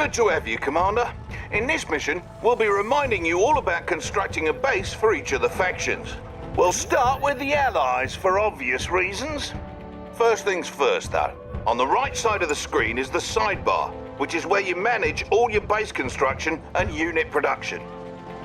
Good to have you, Commander. In this mission, we'll be reminding you all about constructing a base for each of the factions. We'll start with the Allies for obvious reasons. First things first, though. On the right side of the screen is the sidebar, which is where you manage all your base construction and unit production.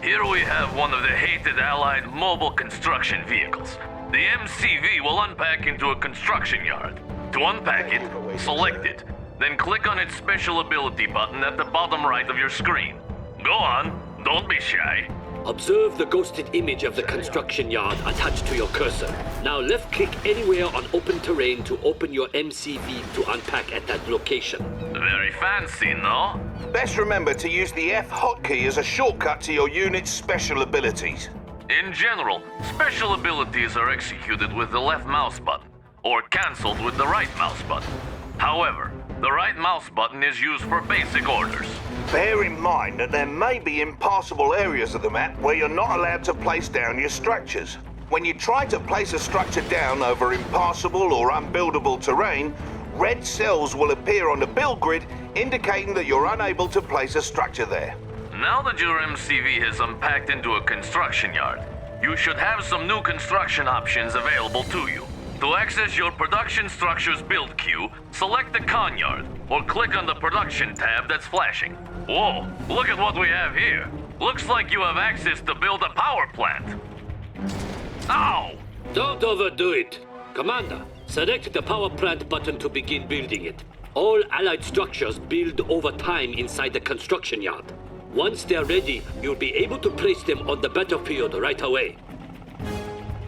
Here we have one of the hated Allied mobile construction vehicles. The MCV will unpack into a construction yard. To unpack it, select it, then click on its special ability button at the bottom right of your screen. Go on, don't be shy. Observe the ghosted image of the construction yard attached to your cursor. Now left-click anywhere on open terrain to open your MCV to unpack at that location. Very fancy, no? Best remember to use the F hotkey as a shortcut to your unit's special abilities. In general, special abilities are executed with the left mouse button, or cancelled with the right mouse button. However, the right mouse button is used for basic orders. Bear in mind that there may be impassable areas of the map where you're not allowed to place down your structures. When you try to place a structure down over impassable or unbuildable terrain, red cells will appear on the build grid indicating that you're unable to place a structure there. Now that your MCV has unpacked into a construction yard, you should have some new construction options available to you. To access your production structure's build queue, select the con yard, or click on the production tab that's flashing. Whoa, look at what we have here. Looks like you have access to build a power plant. Ow! Don't overdo it. Commander, select the power plant button to begin building it. All allied structures build over time inside the construction yard. Once they're ready, you'll be able to place them on the battlefield right away.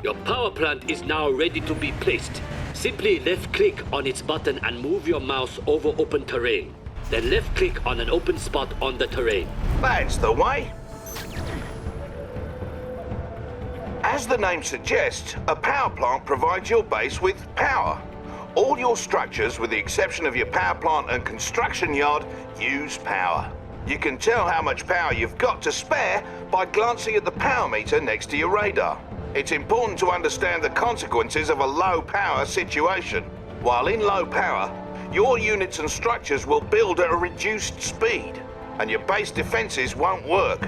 Your power plant is now ready to be placed. Simply left-click on its button and move your mouse over open terrain. Then left-click on an open spot on the terrain. That's the way. As the name suggests, a power plant provides your base with power. All your structures, with the exception of your power plant and construction yard, use power. You can tell how much power you've got to spare by glancing at the power meter next to your radar. It's important to understand the consequences of a low power situation. While in low power, your units and structures will build at a reduced speed, and your base defenses won't work.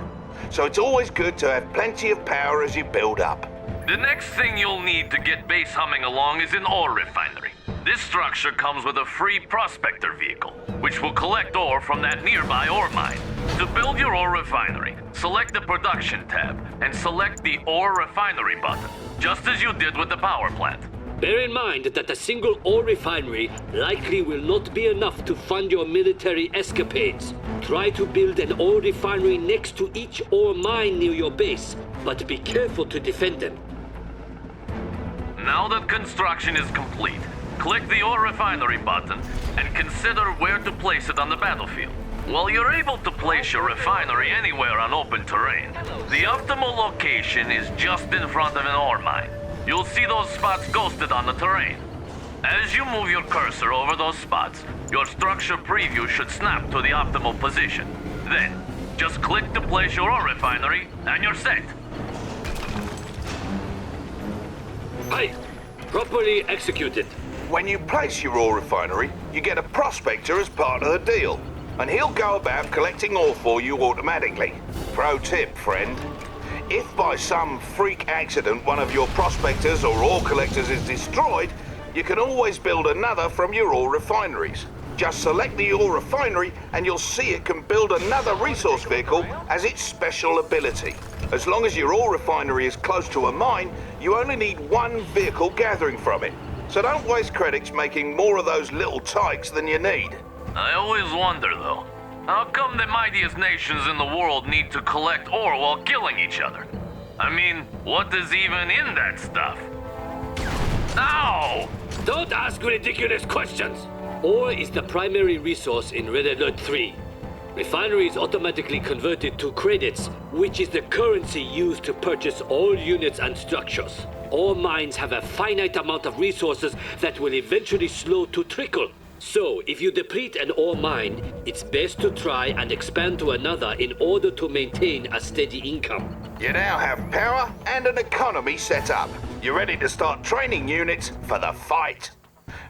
So it's always good to have plenty of power as you build up. The next thing you'll need to get base humming along is an ore refinery. This structure comes with a free prospector vehicle, which will collect ore from that nearby ore mine. To build your ore refinery, select the production tab and select the ore refinery button, just as you did with the power plant. Bear in mind that a single ore refinery likely will not be enough to fund your military escapades. Try to build an ore refinery next to each ore mine near your base, but be careful to defend them. Now that construction is complete, click the ore refinery button and consider where to place it on the battlefield. While you're able to place your refinery anywhere on open terrain, the optimal location is just in front of an ore mine. You'll see those spots ghosted on the terrain. As you move your cursor over those spots, your structure preview should snap to the optimal position. Then, just click to place your ore refinery and you're set. Aye, properly executed. When you place your ore refinery, you get a prospector as part of the deal, and he'll go about collecting ore for you automatically. Pro tip, friend. If by some freak accident one of your prospectors or ore collectors is destroyed, you can always build another from your ore refineries. Just select the ore refinery and you'll see it can build another resource vehicle as its special ability. As long as your ore refinery is close to a mine, you only need one vehicle gathering from it. So don't waste credits making more of those little tykes than you need. I always wonder, though, how come the mightiest nations in the world need to collect ore while killing each other? I mean, what is even in that stuff? Ow! Don't ask ridiculous questions. Ore is the primary resource in Red Alert 3. Refinery is automatically converted to credits, which is the currency used to purchase all units and structures. All mines have a finite amount of resources that will eventually slow to trickle. So, if you deplete an ore mine, it's best to try and expand to another in order to maintain a steady income. You now have power and an economy set up. You're ready to start training units for the fight.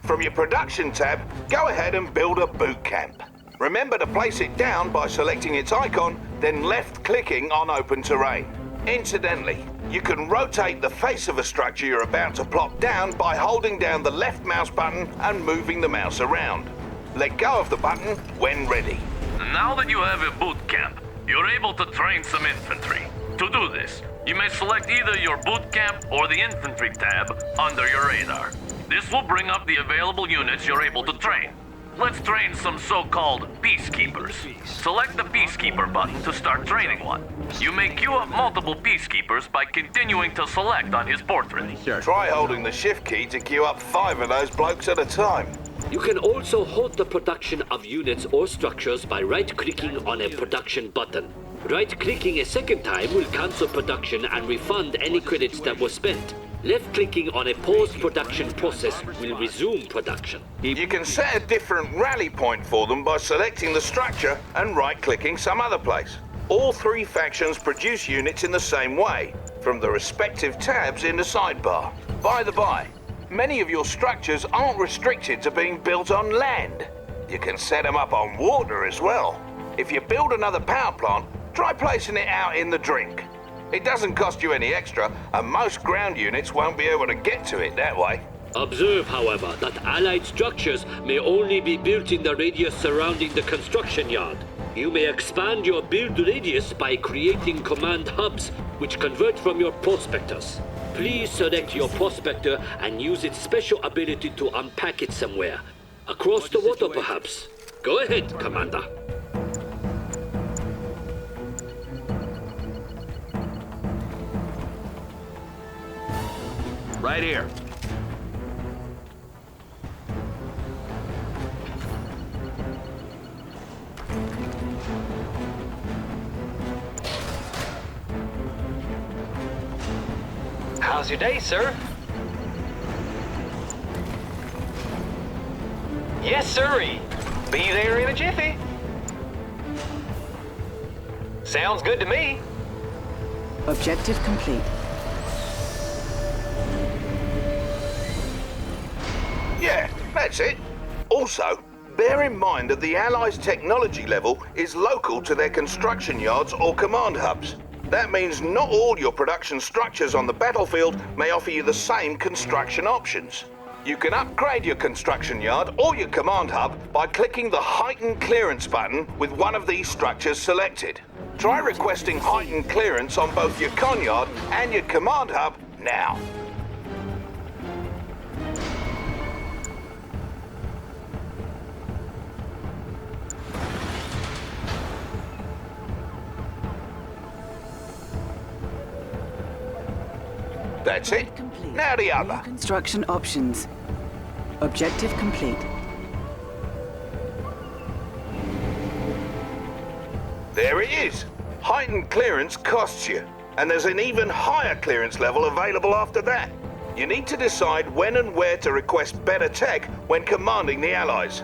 From your production tab, go ahead and build a boot camp. Remember to place it down by selecting its icon, then left-clicking on open terrain. Incidentally, you can rotate the face of a structure you're about to plop down by holding down the left mouse button and moving the mouse around. Let go of the button when ready. Now that you have a boot camp, you're able to train some infantry. To do this, you may select either your boot camp or the infantry tab under your radar. This will bring up the available units you're able to train. Let's train some so-called peacekeepers. Select the peacekeeper button to start training one. You may queue up multiple peacekeepers by continuing to select on his portrait. Try holding the shift key to queue up 5 of those blokes at a time. You can also halt the production of units or structures by right-clicking on a production button. Right-clicking a second time will cancel production and refund any credits that were spent. Left-clicking on a paused production process will resume production. You can set a different rally point for them by selecting the structure and right-clicking some other place. All 3 factions produce units in the same way, from the respective tabs in the sidebar. By the by, many of your structures aren't restricted to being built on land. You can set them up on water as well. If you build another power plant, try placing it out in the drink. It doesn't cost you any extra, and most ground units won't be able to get to it that way. Observe, however, that allied structures may only be built in the radius surrounding the construction yard. You may expand your build radius by creating command hubs, which convert from your prospectors. Please select your prospector and use its special ability to unpack it somewhere. Across the water, perhaps. Go ahead, Commander. Right here. How's your day, sir? Yes, sirree. Be there in a jiffy. Sounds good to me. Objective complete. Yeah, that's it. Also, bear in mind that the Allies' technology level is local to their construction yards or command hubs. That means not all your production structures on the battlefield may offer you the same construction options. You can upgrade your construction yard or your command hub by clicking the Heightened Clearance button with one of these structures selected. Try requesting heightened clearance on both your con yard and your command hub now. That's it. Complete. Now the other. New construction options. Objective complete. There it is. Heightened clearance costs you, and there's an even higher clearance level available after that. You need to decide when and where to request better tech when commanding the Allies,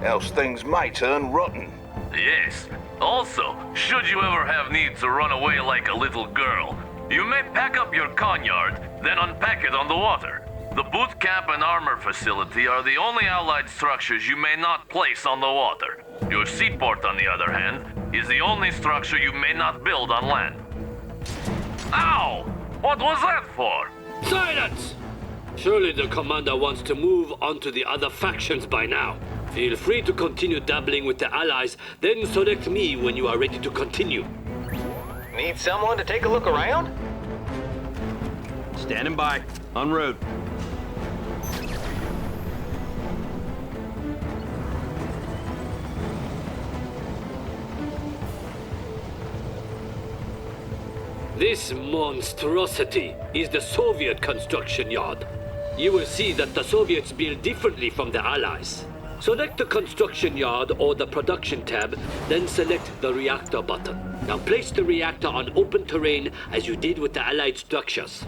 else things may turn rotten. Yes. Also, should you ever have need to run away like a little girl, you may pack up your conyard, then unpack it on the water. The boot camp and armor facility are the only Allied structures you may not place on the water. Your seaport, on the other hand, is the only structure you may not build on land. Ow! What was that for? Silence! Surely the commander wants to move on to the other factions by now. Feel free to continue dabbling with the allies, then select me when you are ready to continue. Need someone to take a look around? Standing by. En route. This monstrosity is the Soviet construction yard. You will see that the Soviets build differently from the Allies. Select the construction yard or the production tab, then select the reactor button. Now place the reactor on open terrain as you did with the Allied structures.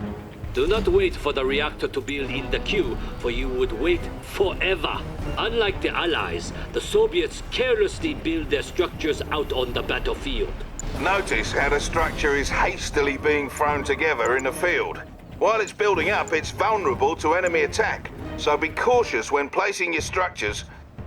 Do not wait for the reactor to build in the queue, for you would wait forever. Unlike the Allies, the Soviets carelessly build their structures out on the battlefield. Notice how the structure is hastily being thrown together in the field. While it's building up, it's vulnerable to enemy attack, so be cautious when placing your structures.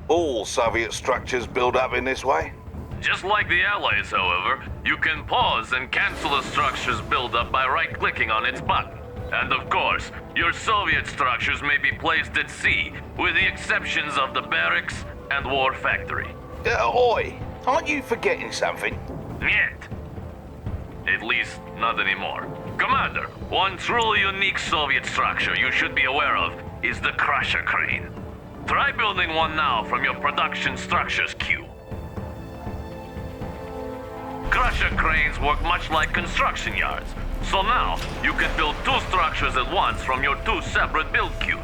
All Soviet structures build up in this way? Just like the Allies, however, you can pause and cancel a structure's buildup by right-clicking on its button. And of course, your Soviet structures may be placed at sea, with the exceptions of the barracks and war factory. Oi, aren't you forgetting something? Yet. At least, not anymore. Commander, one truly unique Soviet structure you should be aware of is the Crusher Crane. Try building one now from your production structures queue. Crusher cranes work much like construction yards, so now you can build two structures at once from your two separate build queues.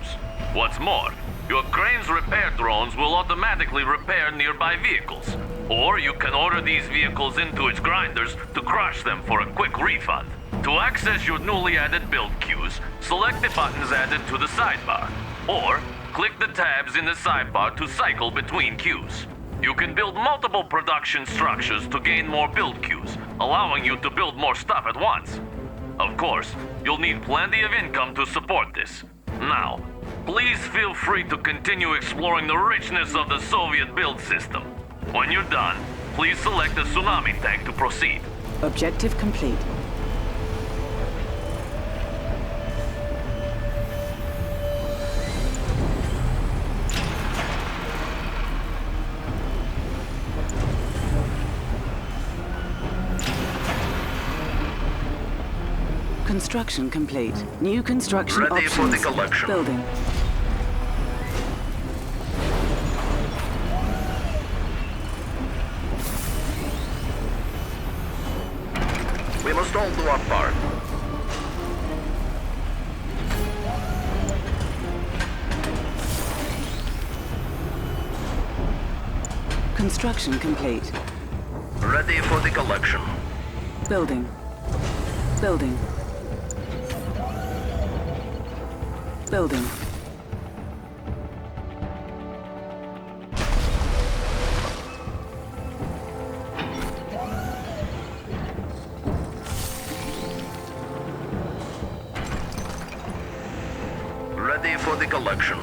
What's more, your crane's repair drones will automatically repair nearby vehicles, or you can order these vehicles into its grinders to crush them for a quick refund. To access your newly added build queues, select the buttons added to the sidebar, or click the tabs in the sidebar to cycle between queues. You can build multiple production structures to gain more build queues, allowing you to build more stuff at once. Of course, you'll need plenty of income to support this. Now, please feel free to continue exploring the richness of the Soviet build system. When you're done, please select the tsunami tank to proceed. Objective complete. Construction complete. New construction Ready options. for the collection. Building. We must all do our part. Construction complete. Ready for the collection. Building. Building. Building. Ready for the collection.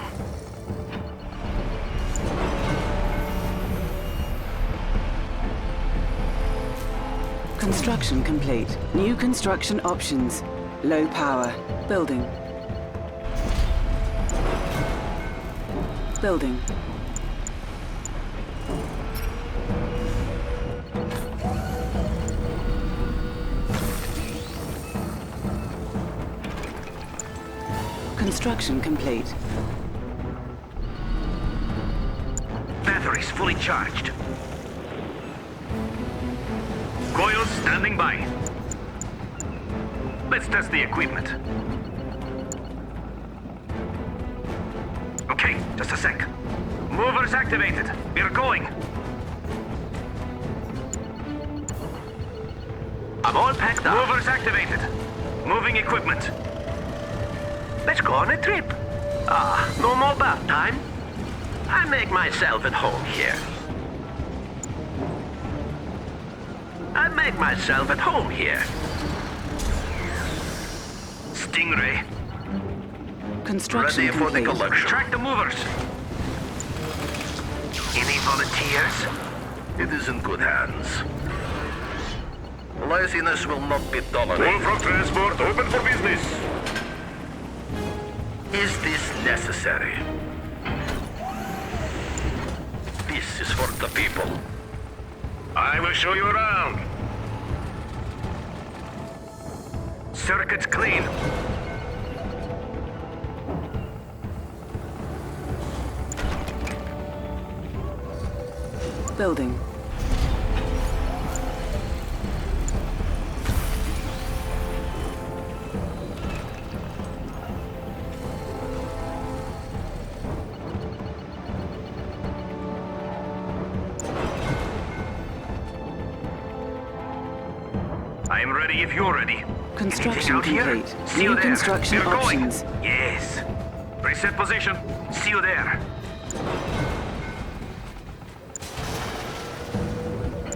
Construction complete. New construction options. Low power. Building. Building. Construction complete. Batteries fully charged. Coils standing by. Let's test the equipment. Okay, just a sec. Movers activated. We're going. I'm all packed up. Movers activated. Moving equipment. Let's go on a trip. No more bath time. I make myself at home here. I make myself at home here. Stingray. Construction Ready for the complete. collection. Track the movers. Any volunteers? It is in good hands. Laziness will not be tolerated. from transport, open for business. Is this necessary? This is for the people. I will show you around. Circuits clean. Building. I am ready if you're ready. Construction Anything out here? complete. See you New there. construction We're going. options. Yes. Reset position. See you there.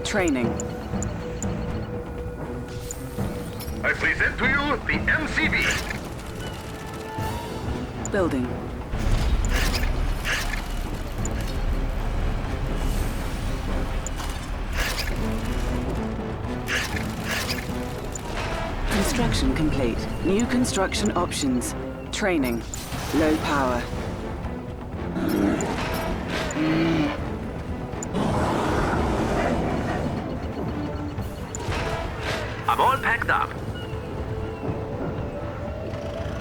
Training. I present to you the MCV. Building. Construction complete. New construction options. Training. Low power. I'm all packed up.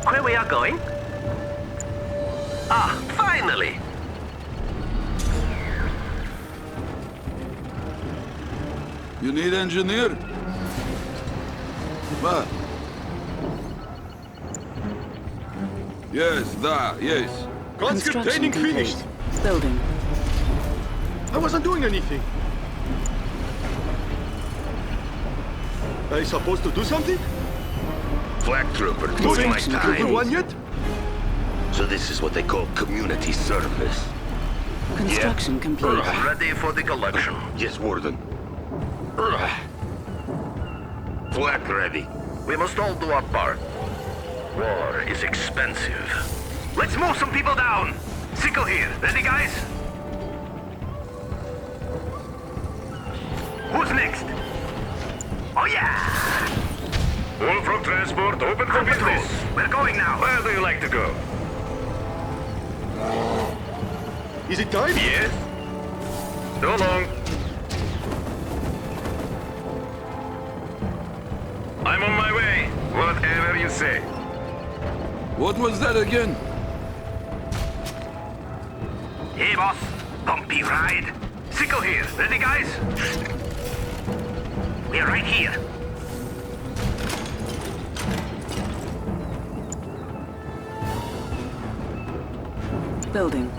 Where we are going? Ah, finally! You need engineer? What? Yes, yes. Conscript training finished. Building. I wasn't doing anything. I supposed to do something? Flag trooper, doing my Construction time. complete. One yet? So this is what they call community service. Construction complete. Ready for the collection. Yes, Warden. Flag ready. We must all do our part. War is expensive. Let's move some people down! Sickle here. Ready, guys? Who's next? Oh, yeah! All from transport, open for business. We're going now. Where do you like to go? Is it time? Yes? So long. I'm on my way. Whatever you say. What was that again? Hey, boss. Bumpy ride. Sickle here. Ready, guys? We're right here. Building.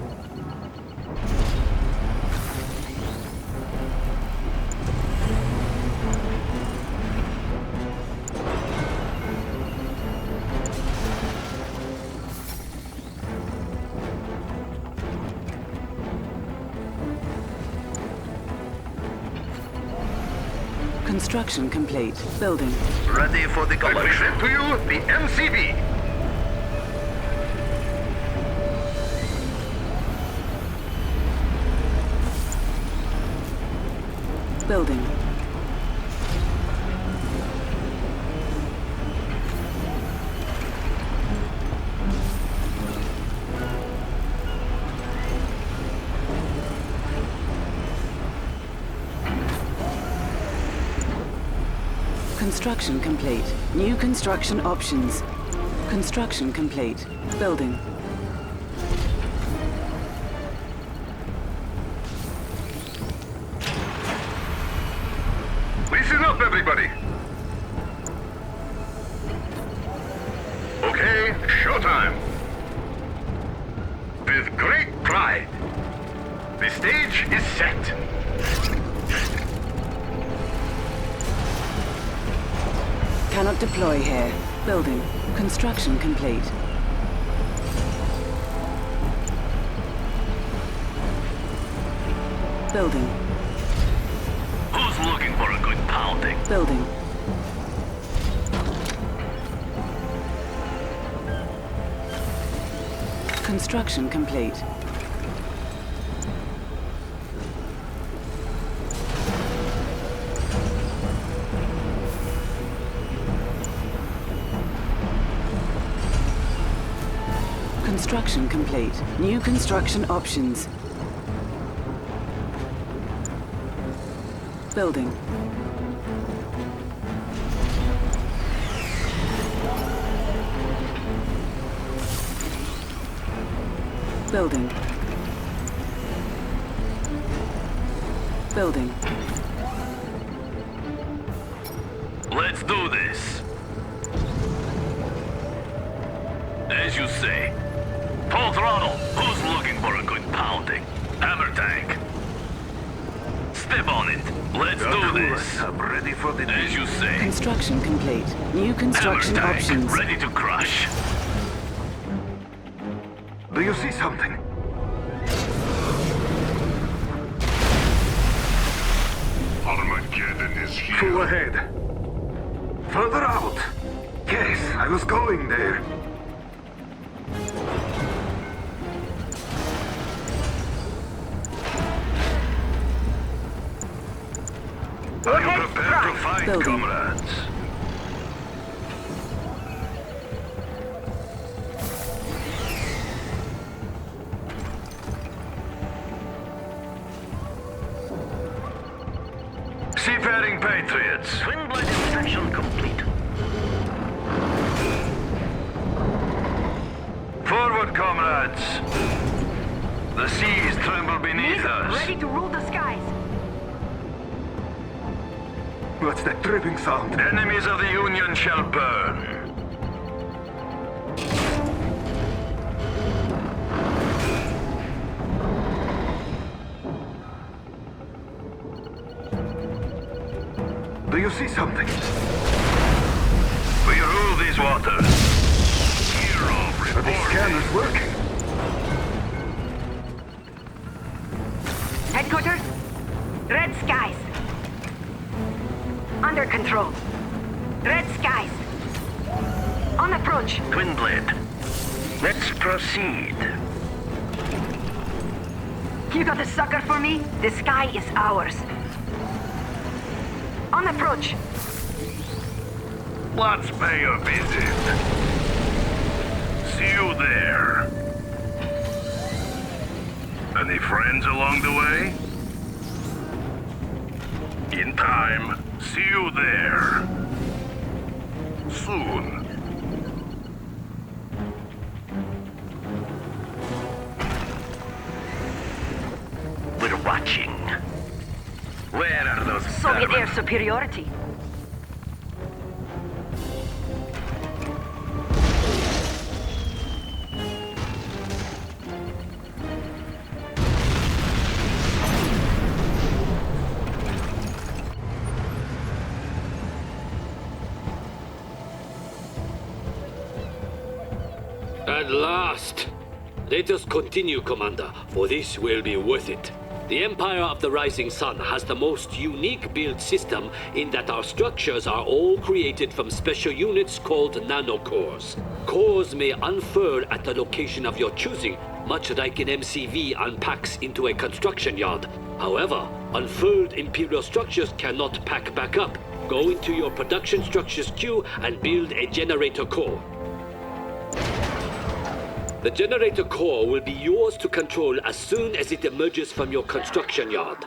Construction complete. Building. Ready for the I present to you the MCV. Building. Construction complete. New construction options. Construction complete. Building. Listen up, everybody. Okay, showtime. With great pride, the stage is set. Cannot deploy here. Building. Construction complete. Building. Who's looking for a good pounding? Building. Construction complete. Construction complete. New construction options. Building. Building. Building. Let's do this. As you say. Full throttle. Who's looking for a good pounding? Hammer tank. Step on it. Let's do this. I'm ready for the As you say. Construction complete. New construction Hammer tank. options. Ready to crush. Do you see something? Armageddon is here. Go ahead. Further out. Yes, I was going there. Are you prepared to fight, Building. comrades? Preparing Patriots. Twin blade inspection complete. Forward, comrades. The seas tremble beneath us. Ready to rule the skies. What's that dripping sound? Enemies of the Union shall burn. Do you see something? We rule these waters. Hero reporting. Are the scanners working? Headquarters, red skies. Under control. Red skies. On approach. Twin blade. Let's proceed. You got a sucker for me? The sky is ours. On approach. Let's pay a visit. See you there. Any friends along the way? In time. See you there. Soon. We're watching. Where are those Soviet vermin? air superiority. At last! Let us continue, Commander, for this will be worth it. The Empire of the Rising Sun has the most unique build system in that our structures are all created from special units called nanocores. Cores may unfurl at the location of your choosing, much like an MCV unpacks into a construction yard. However, unfurled Imperial structures cannot pack back up. Go into your production structures queue and build a generator core. The generator core will be yours to control as soon as it emerges from your construction yard.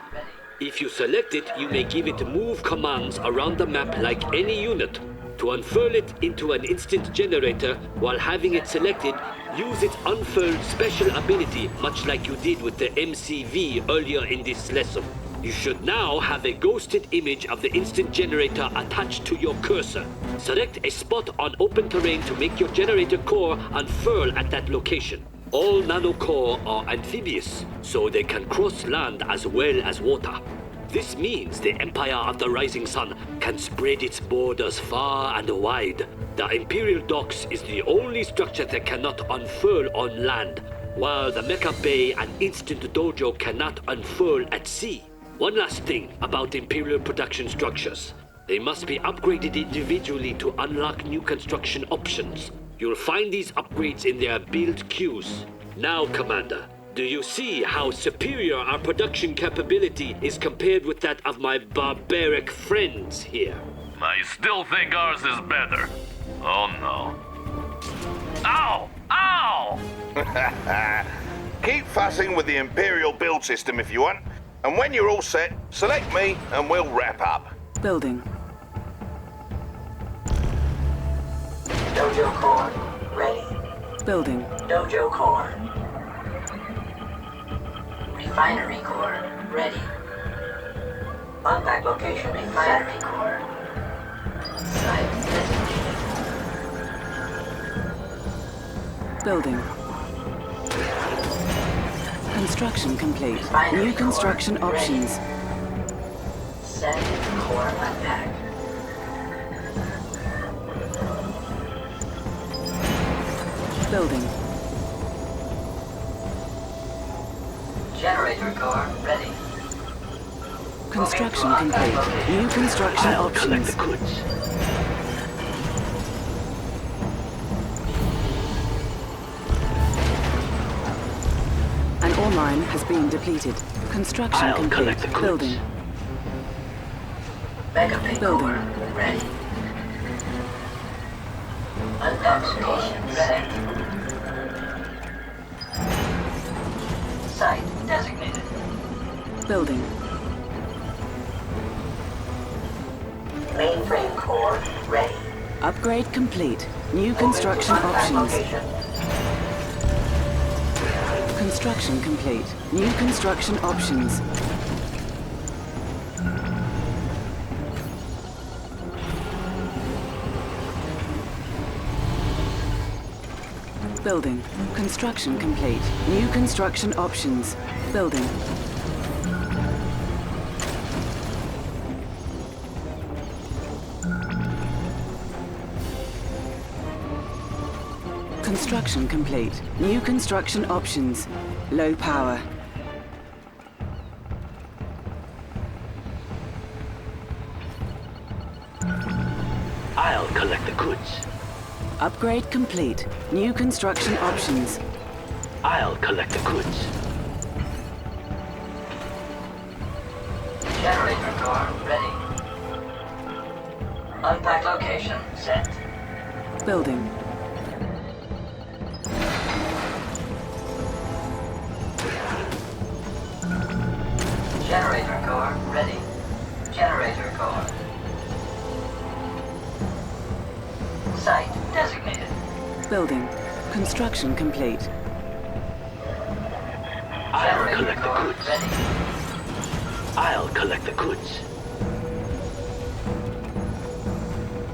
If you select it, you may give it move commands around the map like any unit. To unfurl it into an instant generator while having it selected, use its unfurled special ability, much like you did with the MCV earlier in this lesson. You should now have a ghosted image of the instant generator attached to your cursor. Select a spot on open terrain to make your generator core unfurl at that location. All nanocore are amphibious, so they can cross land as well as water. This means the Empire of the Rising Sun can spread its borders far and wide. The Imperial Docks is the only structure that cannot unfurl on land, while the Mecha Bay and Instant Dojo cannot unfurl at sea. One last thing about Imperial production structures. They must be upgraded individually to unlock new construction options. You'll find these upgrades in their build queues. Now, Commander, do you see how superior our production capability is compared with that of my barbaric friends here? I still think ours is better. Oh no. Ow! Ow! Keep fussing with the Imperial build system if you want. And when you're all set, select me and we'll wrap up. Building. Dojo core, ready. Building. Dojo core. Refinery core, ready. Unpack location, refinery core. Site designated. Building. Construction complete. Refinery New construction core, options. Set core unpack. Building. Generator core, ready. Construction complete. New construction I'll collect options. the goods. An ore mine has been depleted. Construction I'll complete. collect the goods. Building. Mega Pig Building. core, ready. Unpack location, ready. Site designated. Building. Mainframe core ready. Upgrade complete. New construction Contact options. location. Construction complete. New construction options. Building. Construction complete. New construction options. Building. Construction complete. New construction options. Low power. I'll collect the goods. Upgrade complete. New construction options. I'll collect the goods. Generator core ready. Unpack location set. Building. Generator core ready. Generator core. Site designated. Building. Construction complete. I'll collect the core goods. ready. I'll collect the goods.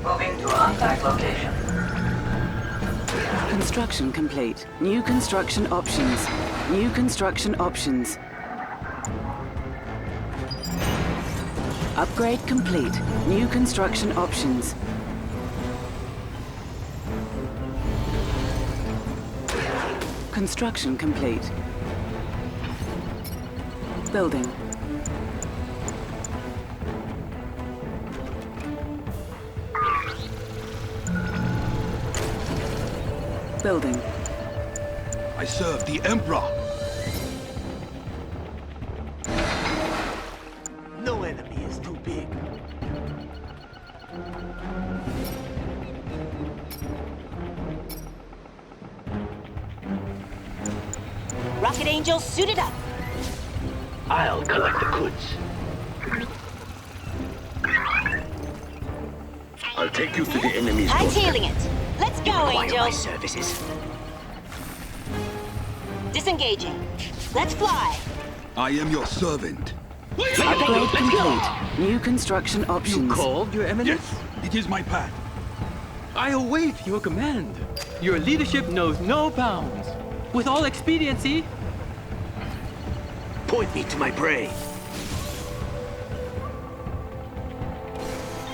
Moving to unpack location. Construction complete. New construction options. New construction options. Upgrade complete. New construction options. Construction complete. Building. Building. I serve the Emperor. No enemy is too big. Rocket Angels suited up. I'll collect the goods. I'll take you to the enemy's Hightailing it. Let's go, Angels. services. Disengaging. Let's fly. I am your servant. Upgrade complete. New construction options. Called, Your Eminence? Yes, it is my path. I await your command. Your leadership knows no bounds. With all expediency, Point me to my prey.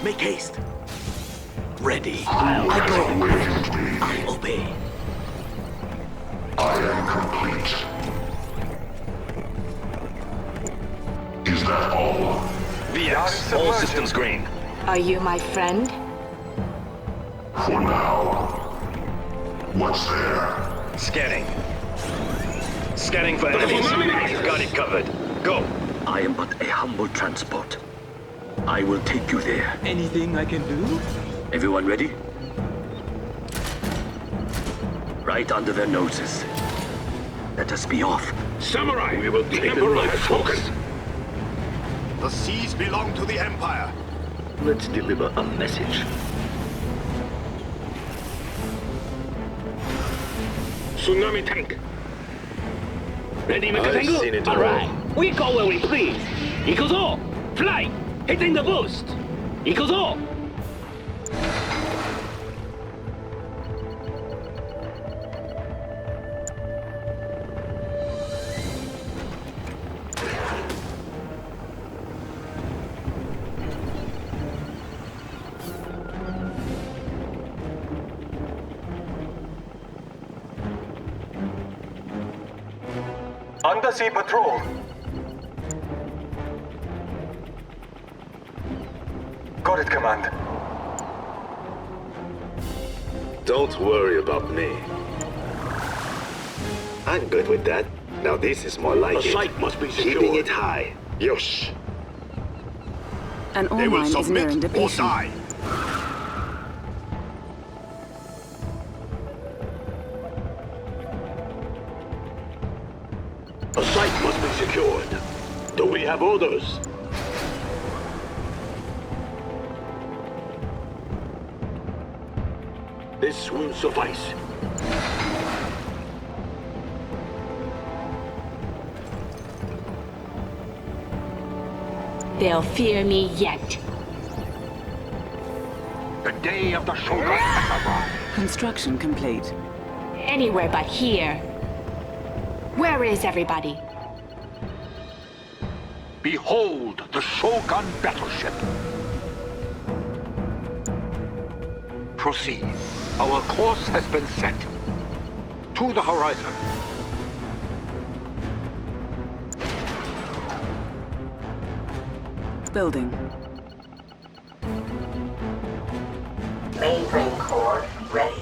Make haste. Ready. I go. I obey. I am complete. Is that all? VX, all systems green. Are you my friend? For now. What's there? Scanning. Scanning for enemies. Got it covered. Go. I am but a humble transport. I will take you there. anything I can do? Everyone ready? Right under their noses. Let us be off. Samurai! We will take them by force. The seas belong to the Empire. Let's deliver a message. Tsunami tank. Ready, I've seen it all. Alright. We go where we please. Ikuzo! Fly! Hitting the boost! Ikuzo! Undersea patrol. Got it, Command. Don't worry about me. I'm good with that. Now this is more like The it. site must be secured. Keeping it high. Yosh. An ore mine is nearing depletion. The site must be secured. Do we have orders? This will suffice. They'll fear me yet. The day of the Shogun has arrived. Construction complete. Anywhere but here. Where is everybody? Behold the Shogun battleship. Proceed. Our course has been set. To the horizon. Building. Mainframe core ready.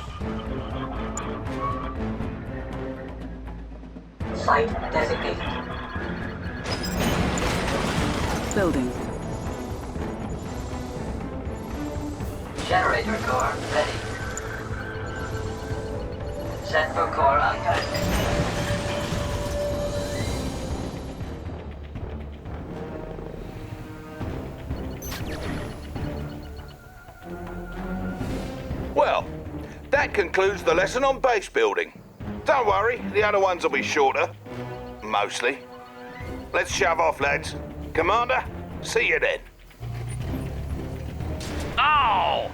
Site designated. Building. Generator core ready. Set for core unpack. Well, that concludes the lesson on base building. Don't worry, the other ones will be shorter. Mostly. Let's shove off, lads. Commander, see you then. Oh!